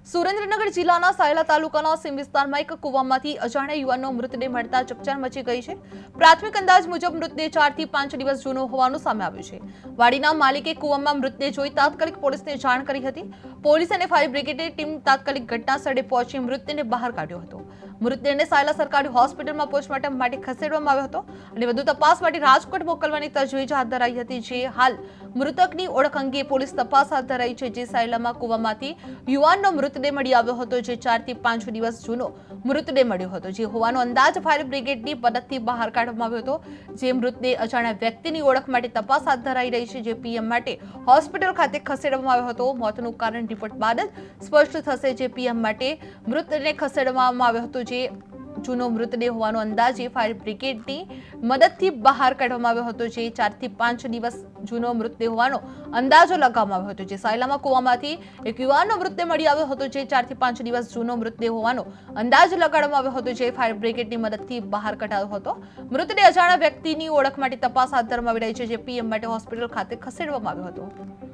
સુરેન્દ્રનગર જિલ્લાના સાયલા તાલુકાના સીમ વિસ્તારમાં એક કૂવામાંથી અજાણ્યા યુવાનનો મૃતદેહ મળતા ચકચાર મચી ગઈ છે। પ્રાથમિક અંદાજ મુજબ મૃતદેહ 4 થી 5 દિવસ જૂનો હોવાનું સામે આવ્યું છે। વાડીના માલિકે કૂવામાં મૃતદેહ જોઈ તાત્કાલિક પોલીસને જાણ કરી હતી। પોલીસ અને ફાયર બ્રિગેડની ટીમ તાત્કાલિક ઘટના સ્થળે પહોંચી મૃતદેહને બહાર કાઢ્યો હતો। મૃતદેહને સાયલા સરકારી હોસ્પિટલમાં પોસ્ટમોર્ટમ માટે ખસેડવામાં આવ્યો હતો અને વધુ તપાસ માટે રાજકોટ મોકલવાની તજવીજ હાથ ધરાઈ હતી। જે હાલ મૃતકની ઓળખ અંગે પોલીસ તપાસ હાથ ધરાઈ છે। જે સાયલામાં કૂવામાંથી યુવાનનો મૃતદેહ મળી આવ્યો હતો, જે 4 થી 5 દિવસ જૂનો મૃતદેહ મળ્યો હતો, જે હોવાનો અંદાજ ફાયર બ્રિગેડની મદદથી બહાર કાઢવામાં આવ્યો હતો। જે મૃતદેહ અજાણ્યા વ્યક્તિની ઓળખ માટે તપાસ હાથ ધરાઈ રહી છે। જે પીએમ માટે હોસ્પિટલ ખાતે ખસેડવામાં આવ્યો હતો। મોતનું કારણ રિપોર્ટ બાદ જ સ્પષ્ટ થશે। જે પીએમ માટે મૃતદેહને ખસેડવામાં આવ્યો હતો, જે જૂનો મૃતદેહ હોવાનો અંદાજે ફાયર બ્રિગેડની મદદથી બહાર કાઢવામાં આવ્યો હતો। જે 4 થી 5 દિવસ જૂનો મૃતદેહ હોવાનો અંદાજો લગાવવામાં આવ્યો હતો। જે સાયલામાં કૂવામાંથી એક યુવાનનો મૃતદેહ મળી આવ્યો હતો, જે 4 થી 5 દિવસ જૂનો મૃતદેહ હોવાનો અંદાજ લગાડવામાં આવ્યો હતો। જે ફાયર બ્રિગેડની મદદથી બહાર કઢાયો હતો। મૃતદેહ અજાણ્યા વ્યક્તિની ઓળખ માટે તપાસ હાથ ધરવામાં આવી રહી છે। જે પીએમ માટે હોસ્પિટલ ખાતે ખસેડવામાં આવ્યો હતો।